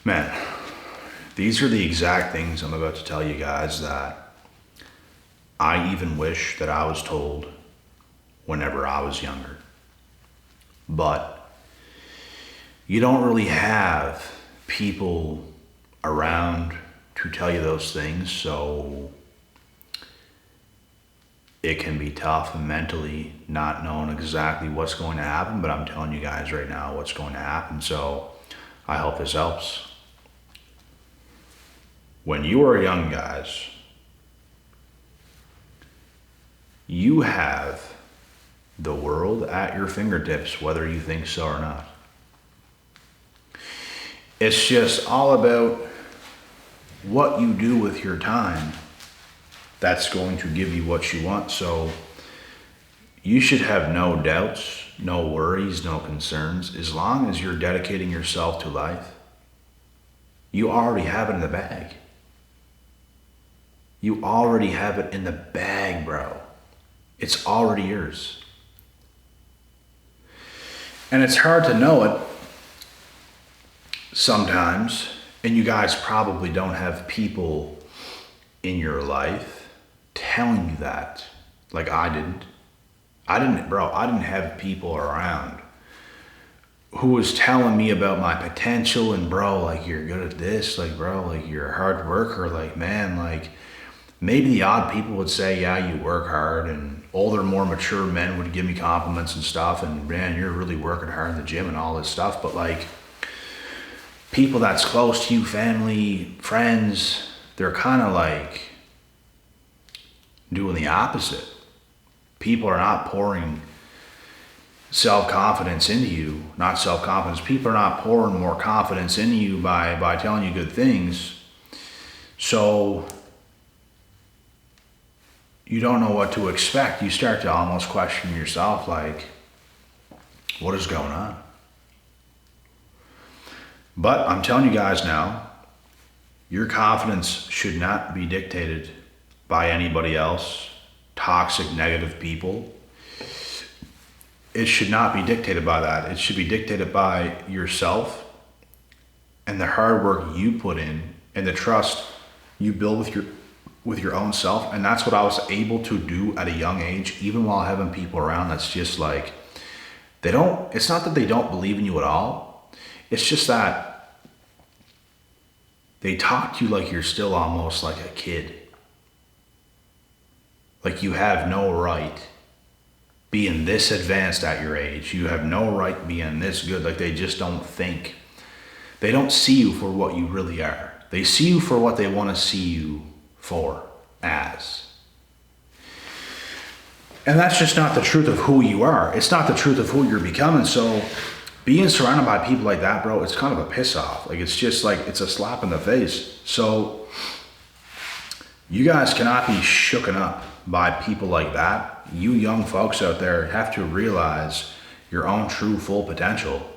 Man, these are the exact things I'm about to tell you guys that I even wish that I was told whenever I was younger. But you don't really have people around to tell you those things, so it can be tough mentally not knowing exactly what's going to happen, but I'm telling you guys right now what's going to happen, so I hope this helps. When you are young, guys, you have the world at your fingertips, whether you think so or not. It's just all about what you do with your time that's going to give you what you want. So you should have no doubts, no worries, no concerns. As long as you're dedicating yourself to life, you already have it in the bag. You already have it in the bag, bro. It's already yours. And it's hard to know it sometimes, and you guys probably don't have people in your life telling you that, like I didn't. I didn't have people around who was telling me about my potential and bro, like you're good at this, like bro, like you're a hard worker, like man, like maybe the odd people would say, yeah, you work hard, and older, more mature men would give me compliments and stuff, and man, you're really working hard in the gym and all this stuff, but like people that's close to you, family, friends, they're kind of like doing the opposite. People are not pouring self-confidence into you, not self-confidence. People are not pouring more confidence into you by telling you good things. So you don't know what to expect. You start to almost question yourself, like, what is going on? But I'm telling you guys now, your confidence should not be dictated by anybody else, toxic, negative people. It should not be dictated by that. It should be dictated by yourself and the hard work you put in and the trust you build with your own self. And that's what I was able to do at a young age, even while having people around that's just like, it's not that they don't believe in you at all. It's just that they talk to you like you're still almost like a kid. Like you have no right being this advanced at your age. You have no right being this good. Like they just don't think. They don't see you for what you really are. They see you for what they want to see you for, as. And that's just not the truth of who you are. It's not the truth of who you're becoming. So being surrounded by people like that, bro, it's kind of a piss off. Like it's just like, it's a slap in the face. So you guys cannot be shooken up by people like that. You young folks out there have to realize your own true full potential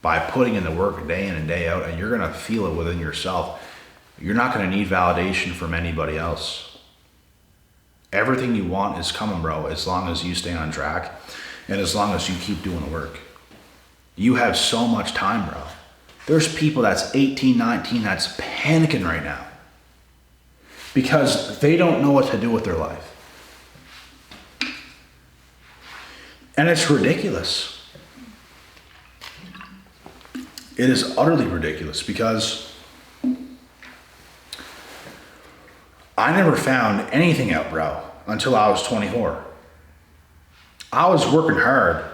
by putting in the work day in and day out, and you're gonna feel it within yourself. You're not gonna need validation from anybody else. Everything you want is coming, bro, as long as you stay on track and as long as you keep doing the work. You have so much time, bro. There's people that's 18, 19 that's panicking right now because they don't know what to do with their life. And it's ridiculous. It is utterly ridiculous because I never found anything out, bro, until I was 24. I was working hard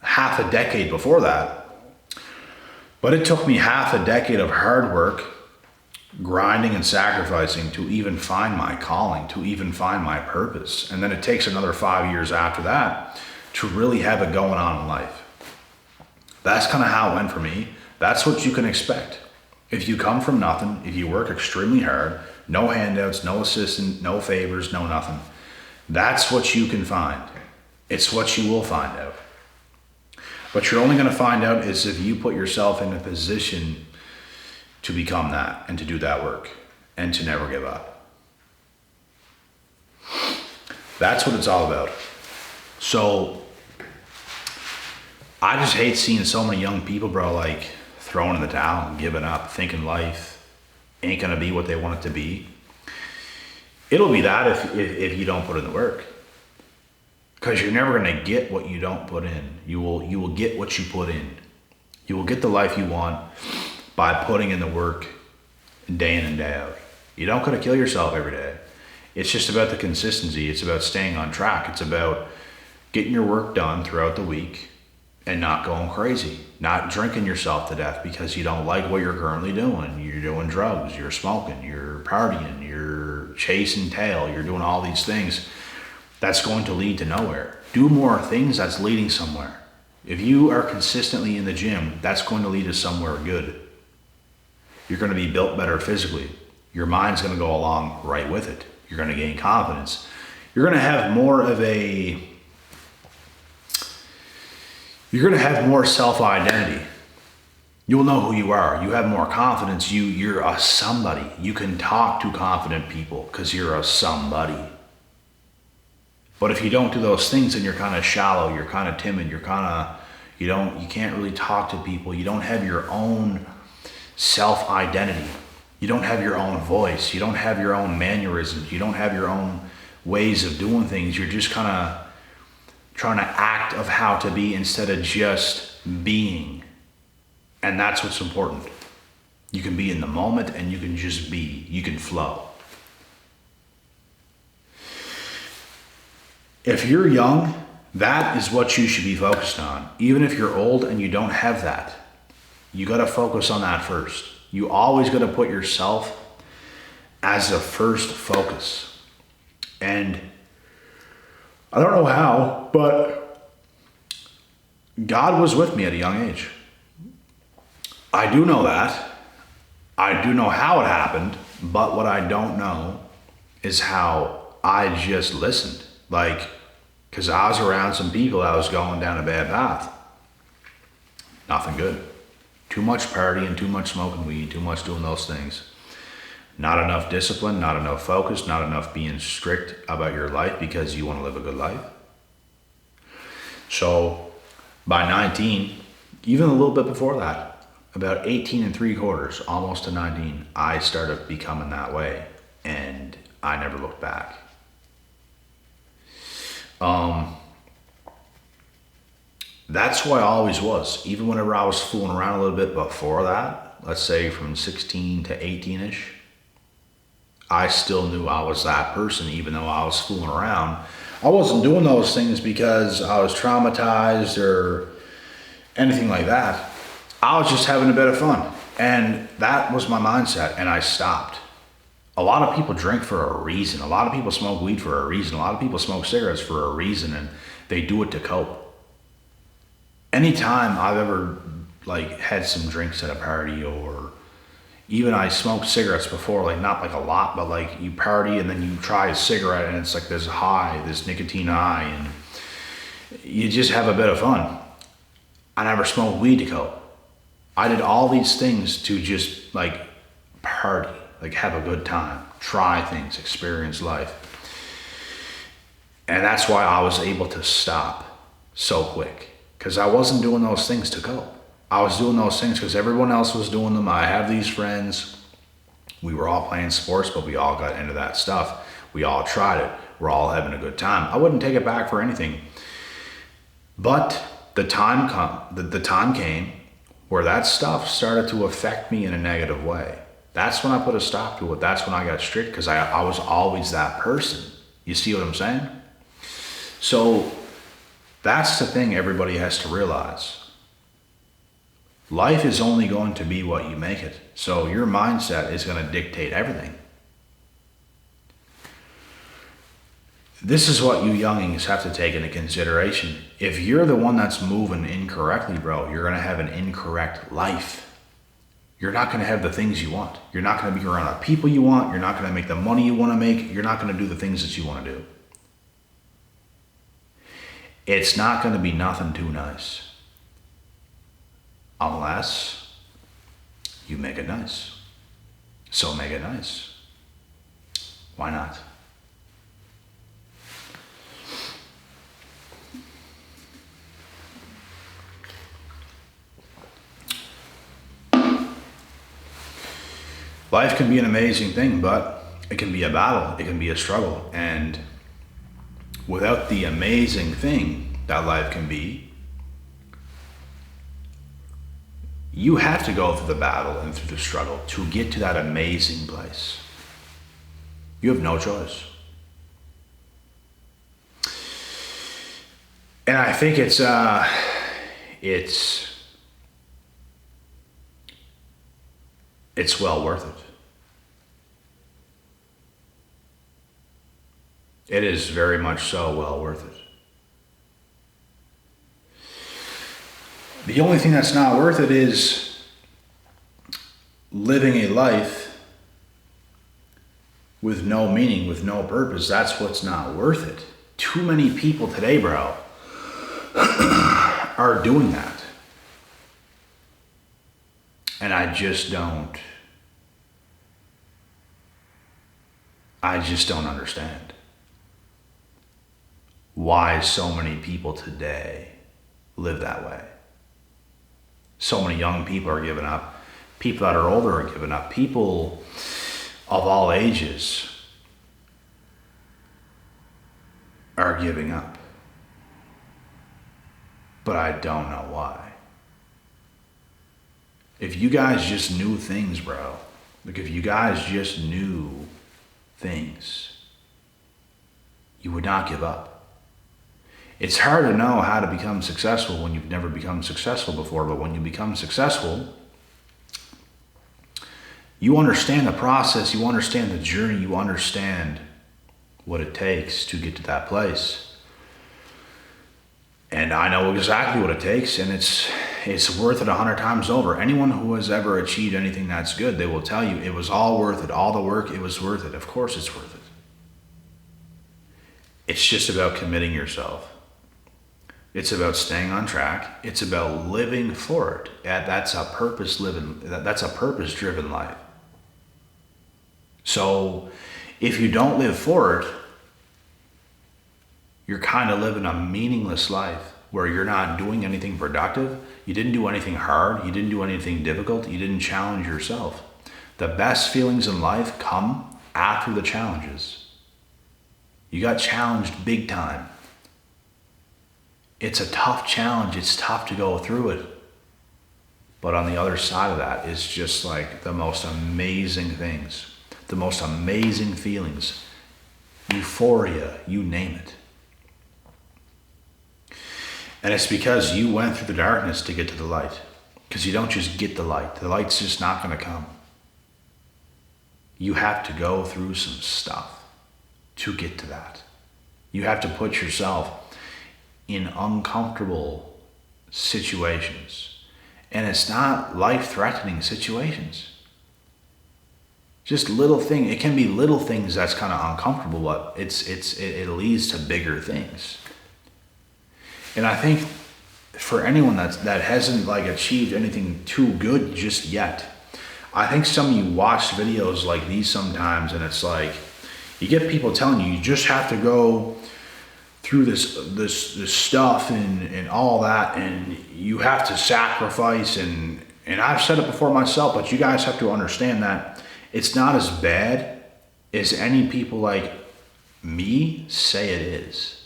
half a decade before that, but it took me half a decade of hard work, grinding and sacrificing to even find my calling, to even find my purpose. And then it takes another 5 years after that to really have it going on in life. That's kind of how it went for me. That's what you can expect. If you come from nothing, if you work extremely hard, no handouts, no assistance, no favors, no nothing, that's what you can find. It's what you will find out. But you're only going to find out is if you put yourself in a position to become that and to do that work and to never give up. That's what it's all about. So I just hate seeing so many young people, bro, like throwing in the towel and giving up, thinking life ain't gonna be what they want it to be. It'll be that if you don't put in the work. Because you're never gonna get what you don't put in. You will get what you put in. You will get the life you want by putting in the work day in and day out. You don't gotta kill yourself every day. It's just about the consistency. It's about staying on track. It's about getting your work done throughout the week and not going crazy. Not drinking yourself to death because you don't like what you're currently doing. You're doing drugs, you're smoking, you're partying, you're chasing tail, you're doing all these things. That's going to lead to nowhere. Do more things that's leading somewhere. If you are consistently in the gym, that's going to lead to somewhere good. You're going to be built better physically. Your mind's going to go along right with it. You're going to gain confidence. You're going to have more self-identity. You'll know who you are. You have more confidence. You're a somebody. You can talk to confident people because you're a somebody. But if you don't do those things, then you're kind of shallow. You're kind of timid. You can't really talk to people. You don't have your own self-identity. You don't have your own voice. You don't have your own mannerisms. You don't have your own ways of doing things. You're just kind of trying to act of how to be instead of just being. And that's what's important. You can be in the moment and you can just be. You can flow. If you're young, that is what you should be focused on. Even if you're old and you don't have that, you got to focus on that first. You always got to put yourself as the first focus. And I don't know how, but God was with me at a young age. I do know that. I do know how it happened, but what I don't know is how I just listened. Because I was around some people that was going down a bad path. Nothing good. Too much partying, too much smoking weed, too much doing those things. Not enough discipline, not enough focus, not enough being strict about your life because you want to live a good life. So by 19, even a little bit before that, about 18 and 3/4, almost to 19, I started becoming that way and I never looked back. That's who I always was. Even whenever I was fooling around a little bit before that, let's say from 16 to 18-ish, I still knew I was that person, even though I was fooling around. I wasn't doing those things because I was traumatized or anything like that. I was just having a bit of fun. And that was my mindset, and I stopped. A lot of people drink for a reason. A lot of people smoke weed for a reason. A lot of people smoke cigarettes for a reason, and they do it to cope. Anytime I've ever had some drinks at a party, or even I smoked cigarettes before, not a lot, but you party and then you try a cigarette and it's this high, this nicotine high, and you just have a bit of fun. I never smoked weed to cope. I did all these things to just party, have a good time, try things, experience life. And that's why I was able to stop so quick. Because I wasn't doing those things to cope. I was doing those things because everyone else was doing them. I have these friends. We were all playing sports, but we all got into that stuff. We all tried it. We're all having a good time. I wouldn't take it back for anything. But the time came where that stuff started to affect me in a negative way. That's when I put a stop to it. That's when I got strict, because I was always that person. You see what I'm saying? So that's the thing everybody has to realize. Life is only going to be what you make it. So your mindset is going to dictate everything. This is what you youngins have to take into consideration. If you're the one that's moving incorrectly, bro, you're going to have an incorrect life. You're not going to have the things you want. You're not going to be around the people you want. You're not going to make the money you want to make. You're not going to do the things that you want to do. It's not going to be nothing too nice. Unless you make it nice. So make it nice. Why not? Life can be an amazing thing, but it can be a battle. It can be a struggle. And without the amazing thing that life can be, you have to go through the battle and through the struggle to get to that amazing place. You have no choice. And I think it's well worth it. It is very much so well worth it. The only thing that's not worth it is living a life with no meaning, with no purpose. That's what's not worth it. Too many people today, bro, are doing that. And I just don't understand why so many people today live that way. So many young people are giving up. People that are older are giving up. People of all ages are giving up. But I don't know why. If you guys just knew things, bro, like if you guys just knew things, you would not give up. It's hard to know how to become successful when you've never become successful before, but when you become successful, you understand the process, you understand the journey, you understand what it takes to get to that place. And I know exactly what it takes, and it's worth it 100 times over. Anyone who has ever achieved anything that's good, they will tell you it was all worth it. All the work, it was worth it. Of course it's worth it. It's just about committing yourself. It's about staying on track. It's about living for it. That's a purpose-driven life. So if you don't live for it, you're kind of living a meaningless life where you're not doing anything productive. You didn't do anything hard. You didn't do anything difficult. You didn't challenge yourself. The best feelings in life come after the challenges. You got challenged big time. It's a tough challenge. It's tough to go through it. But on the other side of that is just like the most amazing things, the most amazing feelings, euphoria, you name it. And it's because you went through the darkness to get to the light. Because you don't just get the light. The light's just not going to come. You have to go through some stuff to get to that. You have to put yourself in uncomfortable situations. And it's not life-threatening situations. Just little thing. It can be little things that's kind of uncomfortable, but it leads to bigger things. And I think for anyone that hasn't like achieved anything too good just yet, I think some of you watch videos like these sometimes, and it's like you get people telling you just have to go through this stuff and all that, and you have to sacrifice, and I've said it before myself, but you guys have to understand that it's not as bad as any people like me say it is.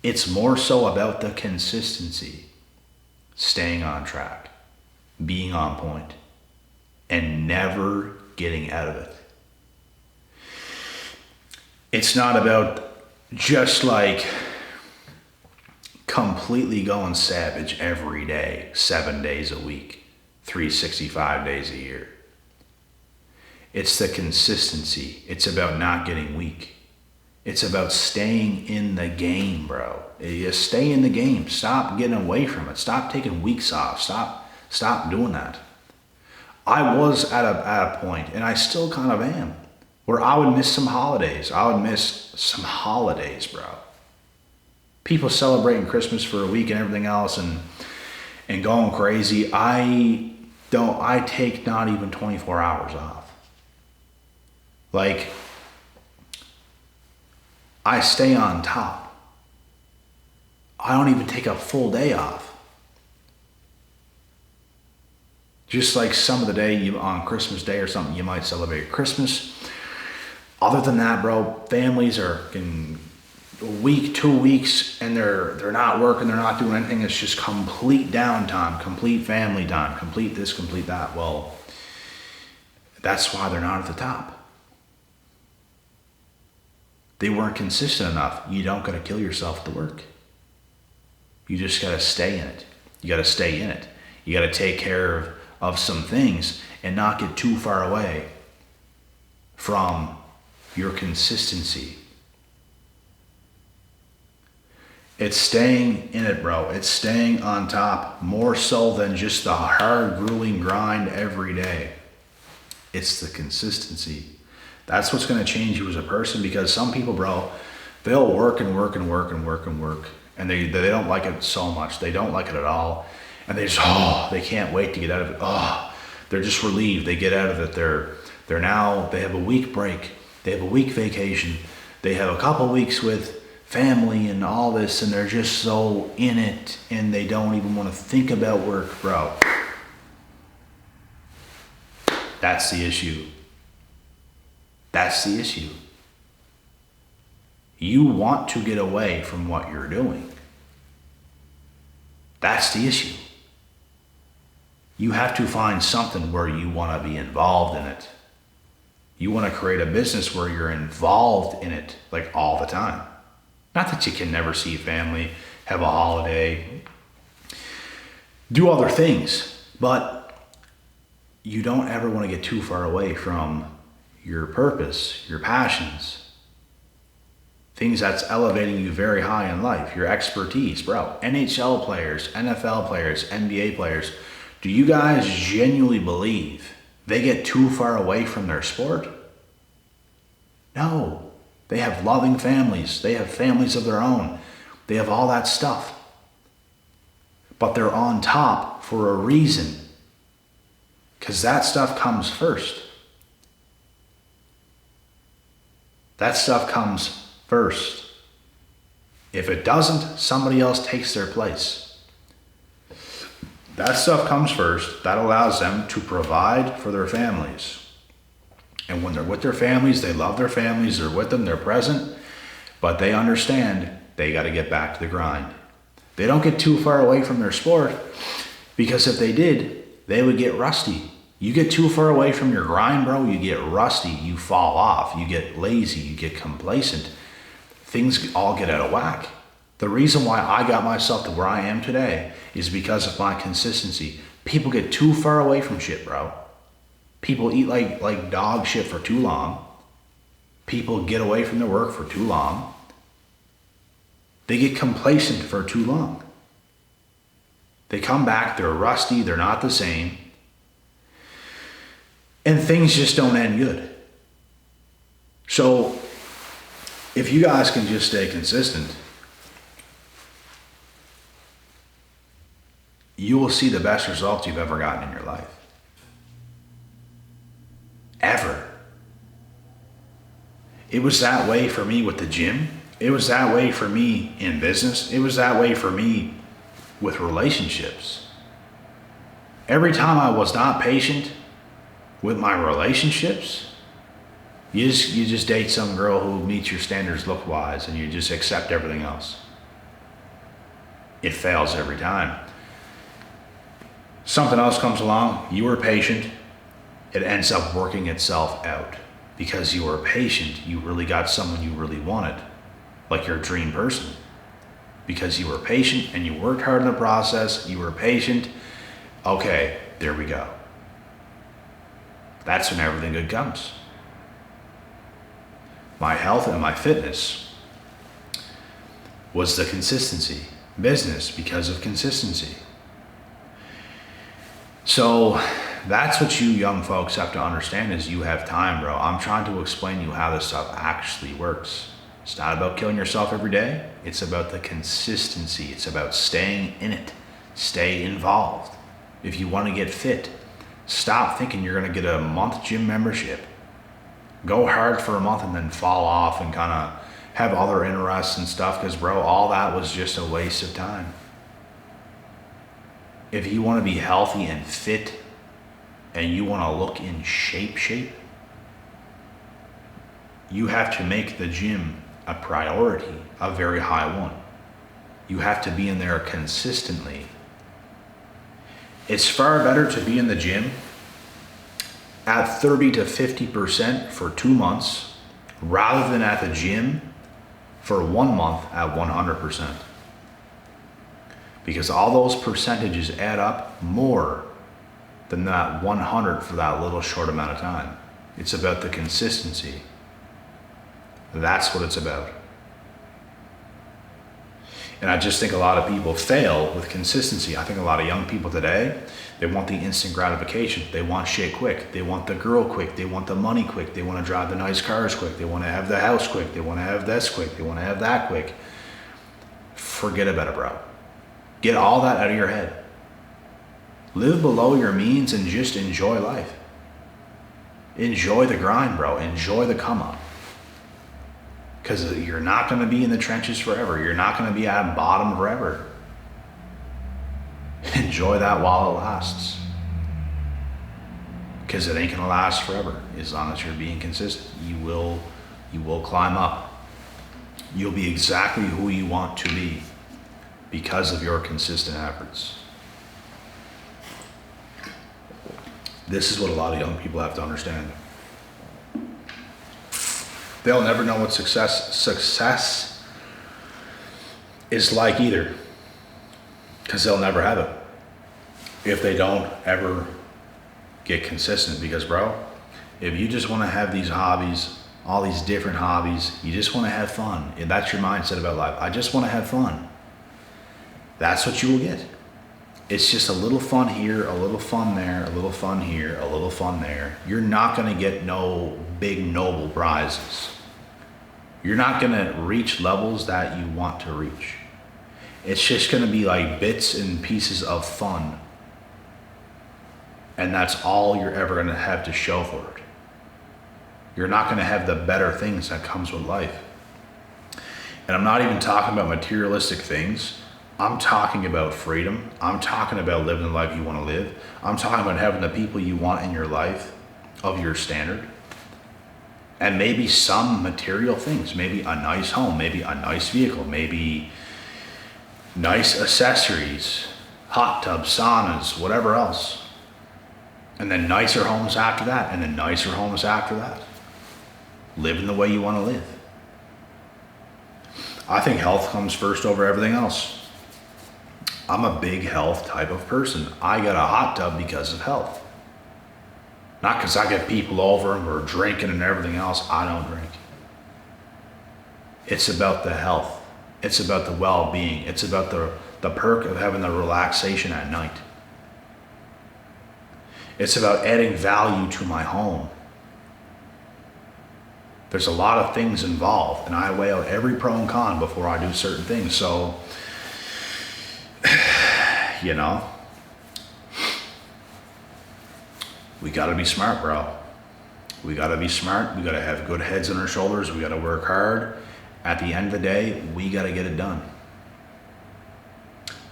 It's more so about the consistency, staying on track, being on point, and never getting out of it. It's not about just like completely going savage every day, 7 days a week, 365 days a year. It's the consistency. It's about not getting weak. It's about staying in the game, bro. You stay in the game. Stop getting away from it. Stop taking weeks off. Stop doing that. I was at a point, and I still kind of am, where I would miss some holidays. I would miss some holidays, bro. People celebrating Christmas for a week and everything else and going crazy. I take not even 24 hours off. Like, I stay on top. I don't even take a full day off. Just like some of the day on Christmas Day or something, you might celebrate Christmas. Other than that, bro, families are in a week, 2 weeks, and they're not working, they're not doing anything. It's just complete downtime, complete family time, complete this, complete that. Well, that's why they're not at the top. They weren't consistent enough. You don't gotta kill yourself to work. You just gotta stay in it. You gotta stay in it. You gotta take care of some things and not get too far away from your consistency. It's staying in it, bro. It's staying on top more so than just the hard, grueling grind every day. It's the consistency. That's what's going to change you as a person, because some people, bro, they'll work and work and work and work and work, and they don't like it so much. They don't like it at all. And they just, they can't wait to get out of it. They're just relieved. They get out of it. They have a week break. They have a week vacation. They have a couple weeks with family and all this, and they're just so in it, and they don't even want to think about work, bro. That's the issue. That's the issue. You want to get away from what you're doing. That's the issue. You have to find something where you want to be involved in it. You want to create a business where you're involved in it, like all the time. Not that you can never see family, have a holiday, do other things, but you don't ever want to get too far away from your purpose, your passions, things that's elevating you very high in life, your expertise, bro. NHL players, NFL players, NBA players, do you guys genuinely believe they get too far away from their sport? No. They have loving families. They have families of their own. They have all that stuff. But they're on top for a reason. Because that stuff comes first. That stuff comes first. If it doesn't, somebody else takes their place. That stuff comes first. That allows them to provide for their families. And when they're with their families, they love their families, they're with them, they're present, but they understand they got to get back to the grind. They don't get too far away from their sport, because if they did, they would get rusty. You get too far away from your grind, bro, you get rusty, you fall off, you get lazy, you get complacent. Things all get out of whack. The reason why I got myself to where I am today is because of my consistency. People get too far away from shit, bro. People eat like dog shit for too long. People get away from their work for too long. They get complacent for too long. They come back, they're rusty, they're not the same. And things just don't end good. So, if you guys can just stay consistent, you will see the best results you've ever gotten in your life. Ever. It was that way for me with the gym. It was that way for me in business. It was that way for me with relationships. Every time I was not patient with my relationships, you just date some girl who meets your standards look-wise, and you just accept everything else. It fails every time. Something else comes along, you were patient, it ends up working itself out. Because you were patient, you really got someone you really wanted, like your dream person. Because you were patient and you worked hard in the process, you were patient, okay, there we go. That's when everything good comes. My health and my fitness was the consistency. Business because of consistency. So that's what you young folks have to understand, is you have time, bro. I'm trying to explain to you how this stuff actually works. It's not about killing yourself every day. It's about the consistency. It's about staying in it. Stay involved. If you want to get fit, stop thinking you're going to get a month gym membership. Go hard for a month and then fall off and kind of have other interests and stuff, because, bro, all that was just a waste of time. If you want to be healthy and fit and you want to look in shape, you have to make the gym a priority, a very high one. You have to be in there consistently. It's far better to be in the gym at 30 to 50% for 2 months rather than at the gym for 1 month at 100%. Because all those percentages add up more than that 100 for that little short amount of time. It's about the consistency. That's what it's about. And I just think a lot of people fail with consistency. I think a lot of young people today, they want the instant gratification. They want shit quick. They want the girl quick. They want the money quick. They want to drive the nice cars quick. They want to have the house quick. They want to have this quick. They want to have that quick. Forget about it, bro. Get all that out of your head. Live below your means and just enjoy life. Enjoy the grind, bro. Enjoy the come up. Because you're not going to be in the trenches forever. You're not going to be at bottom forever. Enjoy that while it lasts. Because it ain't going to last forever. As long as you're being consistent, you will climb up. You'll be exactly who you want to be because of your consistent efforts. This is what a lot of young people have to understand. They'll never know what success is like either, because they'll never have it if they don't ever get consistent. Because bro, if you just want to have these hobbies, all these different hobbies, you just want to have fun, if that's your mindset about life, I just want to have fun, that's what you will get. It's just a little fun here, a little fun there, a little fun here, a little fun there. You're not going to get no big Nobel prizes. You're not going to reach levels that you want to reach. It's just going to be like bits and pieces of fun. And that's all you're ever going to have to show for it. You're not going to have the better things that comes with life. And I'm not even talking about materialistic things. I'm talking about freedom. I'm talking about living the life you want to live. I'm talking about having the people you want in your life of your standard. And maybe some material things, maybe a nice home, maybe a nice vehicle, maybe nice accessories, hot tubs, saunas, whatever else. And then nicer homes after that, and then nicer homes after that. Living the way you want to live. I think health comes first over everything else. I'm a big health type of person. I got a hot tub because of health. Not because I get people over and we're drinking and everything else. I don't drink. It's about the health. It's about the well-being. It's about the perk of having the relaxation at night. It's about adding value to my home. There's a lot of things involved, and I weigh out every pro and con before I do certain things. So, you know, we gotta be smart, bro. We gotta be smart. We gotta have good heads on our shoulders. We gotta work hard. At the end of the day, we gotta get it done.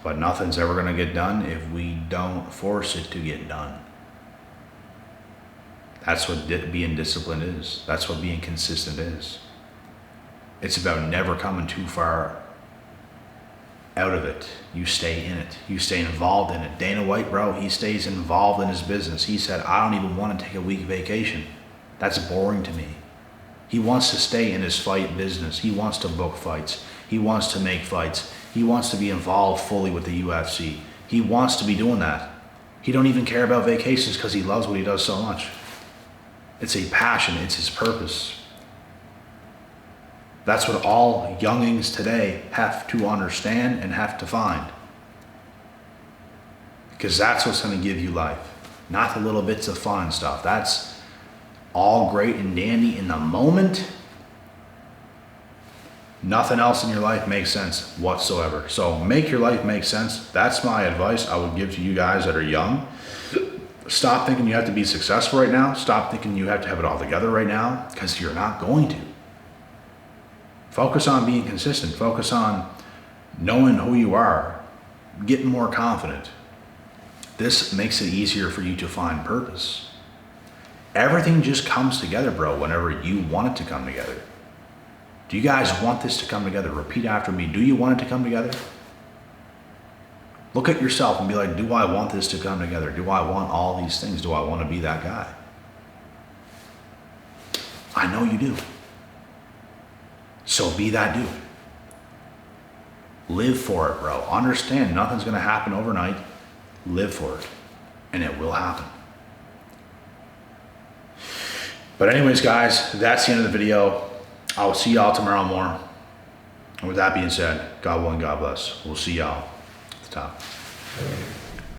But nothing's ever gonna get done if we don't force it to get done. That's what being disciplined is. That's what being consistent is. It's about never coming too far out of it. You stay in it. You stay involved in it. Dana White, bro, he stays involved in his business. He said, I don't even want to take a week vacation. That's boring to me. He wants to stay in his fight business. He wants to book fights. He wants to make fights. He wants to be involved fully with the UFC. He wants to be doing that. He don't even care about vacations because he loves what he does so much. It's a passion. It's his purpose. That's what all youngings today have to understand and have to find. Because that's what's going to give you life. Not the little bits of fun and stuff. That's all great and dandy in the moment. Nothing else in your life makes sense whatsoever. So make your life make sense. That's my advice I would give to you guys that are young. Stop thinking you have to be successful right now. Stop thinking you have to have it all together right now, because you're not going to. Focus on being consistent. Focus on knowing who you are, getting more confident, This makes it easier for you to find purpose. Everything just comes together, bro, whenever you want it to come together. Do you guys want this to come together? Repeat after me. Do you want it to come together? Look at yourself and be like, do I want this to come together? Do I want all these things? Do I want to be that guy? I know you do. So be that dude. Live for it, bro. Understand nothing's going to happen overnight. Live for it. And it will happen. But anyways, guys, that's the end of the video. I will see y'all tomorrow more. And with that being said, God willing, God bless. We'll see y'all at the top.